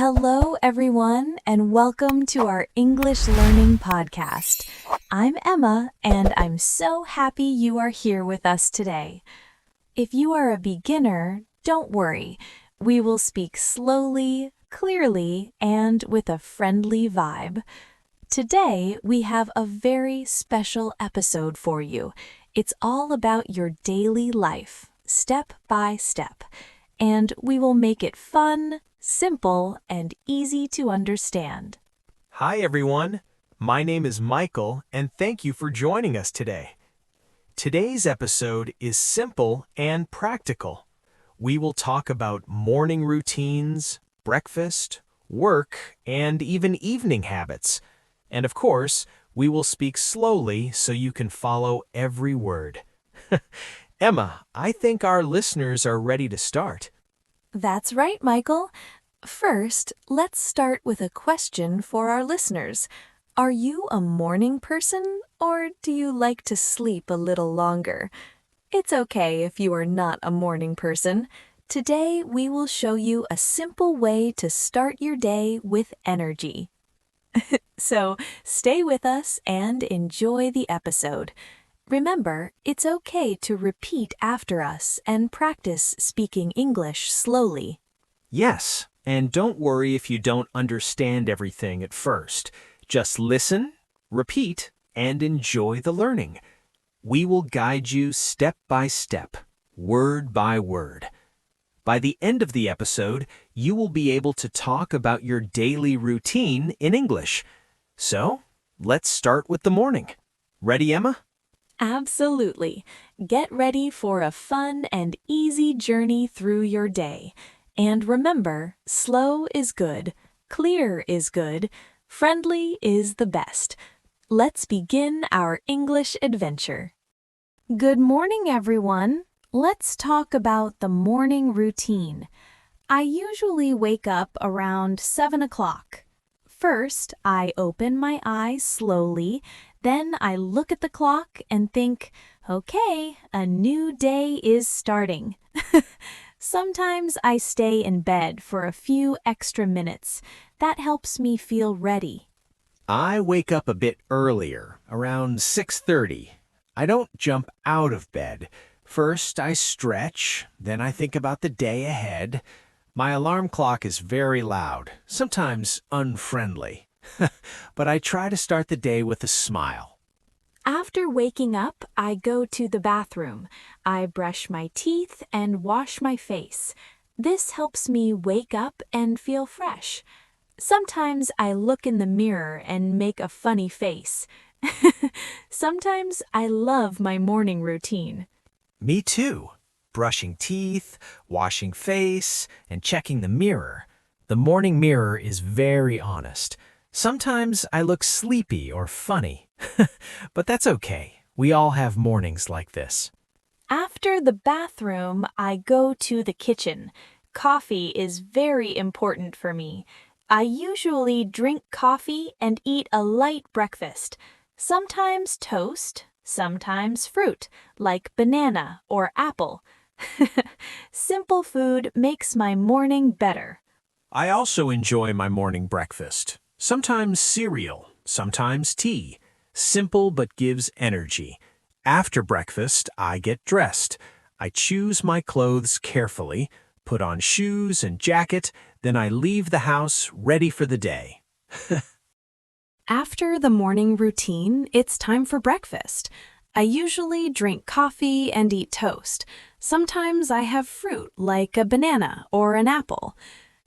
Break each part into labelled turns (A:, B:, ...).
A: Hello, everyone, and welcome to our English Learning Podcast. I'm Emma, and I'm so happy you are here with us today. If you are a beginner, don't worry. We will speak slowly, clearly, and with a friendly vibe. Today, we have a very special episode for you. It's all about your daily life, step by step, and we will make it fun, simple, and easy to understand.
B: Hi everyone, my name is Michael and thank you for joining us today. Today's episode is simple and practical. We will talk about morning routines, breakfast, work, and even evening habits. And of course, we will speak slowly so you can follow every word. Emma, I think our listeners are ready to start.
A: That's right, Michael. First, let's start with a question for our listeners. Are you a morning person, or do you like to sleep a little longer? It's okay if you are not a morning person. Today, we will show you a simple way to start your day with energy. So, stay with us and enjoy the episode. Remember, it's okay to repeat after us and practice speaking English slowly.
B: Yes, and don't worry if you don't understand everything at first. Just listen, repeat, and enjoy the learning. We will guide you step by step, word by word. By the end of the episode, you will be able to talk about your daily routine in English. So, let's start with the morning. Ready, Emma?
A: Absolutely. Get ready for a fun and easy journey through your day. And remember, slow is good, clear is good, friendly is the best. Let's begin our English adventure. Good morning, everyone. Let's talk about the morning routine. I usually wake up around 7 o'clock. First, I open my eyes slowly, then I look at the clock and think, okay, a new day is starting. Sometimes I stay in bed for a few extra minutes. That helps me feel ready.
B: I wake up a bit earlier, around 6:30. I don't jump out of bed. First, I stretch, then I think about the day ahead. My alarm clock is very loud, sometimes unfriendly. But I try to start the day with a smile.
A: After waking up, I go to the bathroom. I brush my teeth and wash my face. This helps me wake up and feel fresh. Sometimes I look in the mirror and make a funny face. Sometimes I love my morning routine.
B: Me too. Brushing teeth, washing face, and checking the mirror. The morning mirror is very honest. Sometimes I look sleepy or funny. But that's okay. We all have mornings like this.
A: After the bathroom, I go to the kitchen. Coffee is very important for me. I usually drink coffee and eat a light breakfast. Sometimes toast, sometimes fruit, like banana or apple. Simple food makes my morning better.
B: I also enjoy my morning breakfast. Sometimes cereal, sometimes tea. Simple but gives energy. After breakfast, I get dressed. I choose my clothes carefully, put on shoes and jacket, then I leave the house ready for the day.
A: After the morning routine, it's time for breakfast. I usually drink coffee and eat toast. Sometimes I have fruit like a banana or an apple.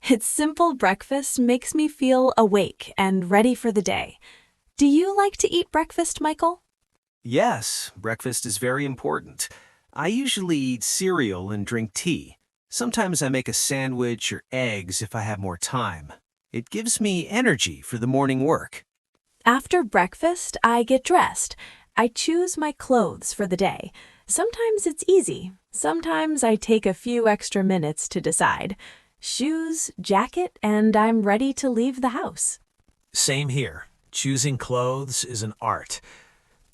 A: Its simple breakfast makes me feel awake and ready for the day. Do you like to eat breakfast, Michael?
B: Yes, breakfast is very important. I usually eat cereal and drink tea. Sometimes I make a sandwich or eggs if I have more time. It gives me energy for the morning work.
A: After breakfast, I get dressed. I choose my clothes for the day. Sometimes it's easy. Sometimes I take a few extra minutes to decide. Shoes, jacket, and I'm ready to leave the house.
B: Same here. Choosing clothes is an art.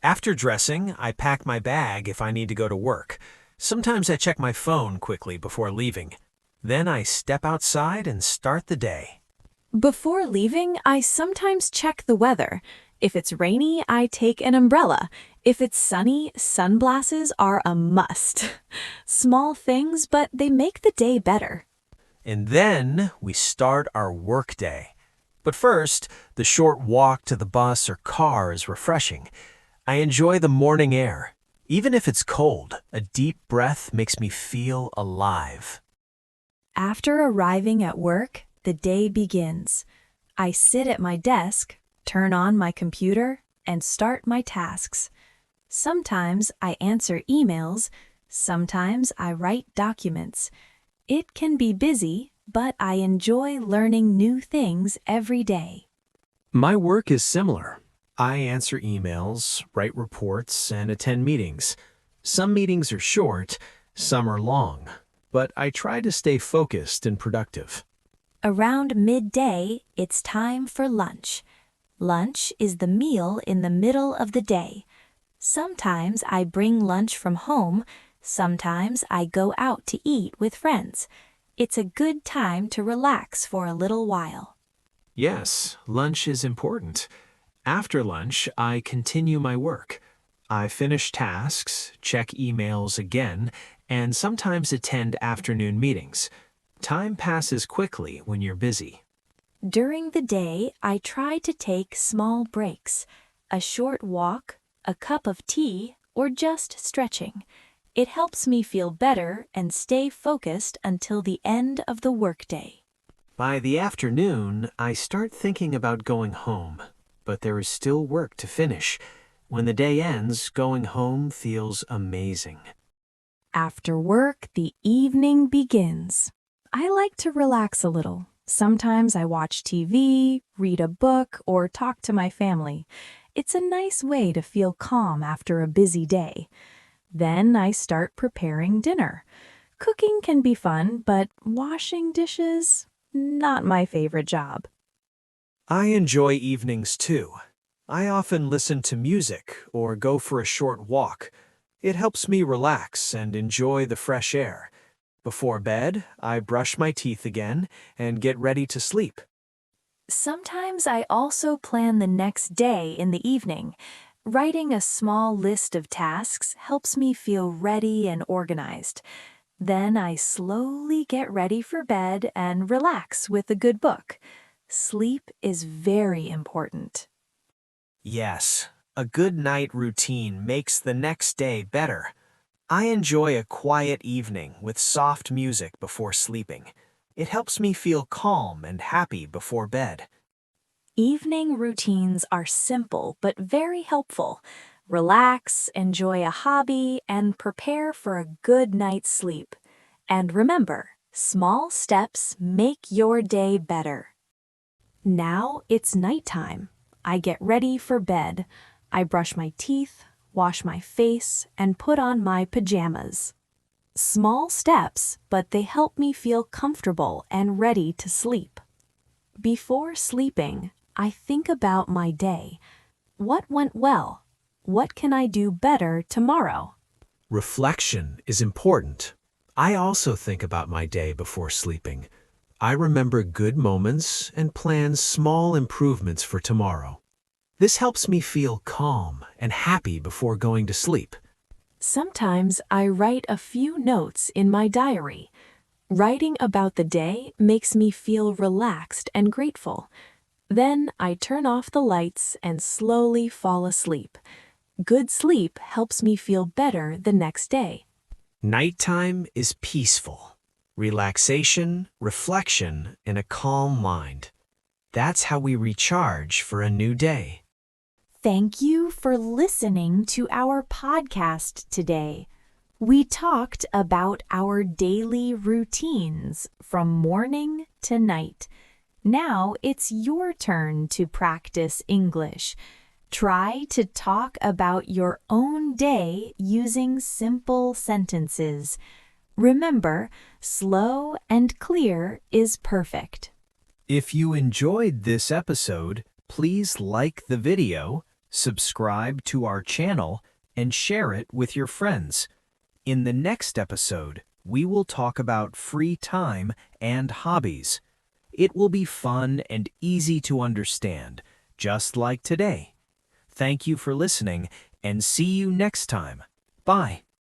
B: After dressing, I pack my bag if I need to go to work. Sometimes I check my phone quickly before leaving. Then I step outside and start the day.
A: Before leaving, I sometimes check the weather. If it's rainy, I take an umbrella. If it's sunny, sunglasses are a must. Small things, but they make the day better.
B: And then we start our workday. But first, the short walk to the bus or car is refreshing. I enjoy the morning air. Even if it's cold, a deep breath makes me feel alive.
A: After arriving at work, the day begins. I sit at my desk, turn on my computer, and start my tasks. Sometimes I answer emails, sometimes I write documents. It can be busy, but I enjoy learning new things every day.
B: My work is similar. I answer emails, write reports, and attend meetings. Some meetings are short, some are long, but I try to stay focused and productive.
A: Around midday, it's time for lunch. Lunch is the meal in the middle of the day. Sometimes I bring lunch from home, sometimes I go out to eat with friends. It's a good time to relax for a little while.
B: Yes, lunch is important. After lunch, I continue my work. I finish tasks, check emails again, and sometimes attend afternoon meetings. Time passes quickly when you're busy.
A: During the day, I try to take small breaks. A short walk, a cup of tea, or just stretching. It helps me feel better and stay focused until the end of the workday.
B: By the afternoon, I start thinking about going home, but there is still work to finish. When the day ends, going home feels amazing.
A: After work, the evening begins. I like to relax a little. Sometimes I watch TV, read a book, or talk to my family. It's a nice way to feel calm after a busy day. Then I start preparing dinner. Cooking can be fun, but washing dishes, not my favorite job.
B: I enjoy evenings too. I often listen to music or go for a short walk. It helps me relax and enjoy the fresh air. Before bed, I brush my teeth again and get ready to sleep.
A: Sometimes I also plan the next day in the evening. Writing a small list of tasks helps me feel ready and organized. Then I slowly get ready for bed and relax with a good book. Sleep is very important.
B: Yes, a good night routine makes the next day better. I enjoy a quiet evening with soft music before sleeping. It helps me feel calm and happy before bed.
A: Evening routines are simple but very helpful. Relax, enjoy a hobby, and prepare for a good night's sleep. And remember, small steps make your day better. Now it's nighttime. I get ready for bed. I brush my teeth, wash my face, and put on my pajamas. Small steps, but they help me feel comfortable and ready to sleep. Before sleeping, I think about my day. What went well? What can I do better tomorrow?
B: Reflection is important. I also think about my day before sleeping. I remember good moments and plan small improvements for tomorrow. This helps me feel calm and happy before going to sleep.
A: Sometimes I write a few notes in my diary. Writing about the day makes me feel relaxed and grateful. Then I turn off the lights and slowly fall asleep. Good sleep helps me feel better the next day.
B: Nighttime is peaceful. Relaxation, reflection, and a calm mind. That's how we recharge for a new day.
A: Thank you for listening to our podcast today. We talked about our daily routines from morning to night. Now it's your turn to practice English. Try to talk about your own day using simple sentences. Remember, slow and clear is perfect.
B: If you enjoyed this episode, please like the video, subscribe to our channel, and share it with your friends. In the next episode, we will talk about free time and hobbies. It will be fun and easy to understand, just like today. Thank you for listening, and see you next time. Bye.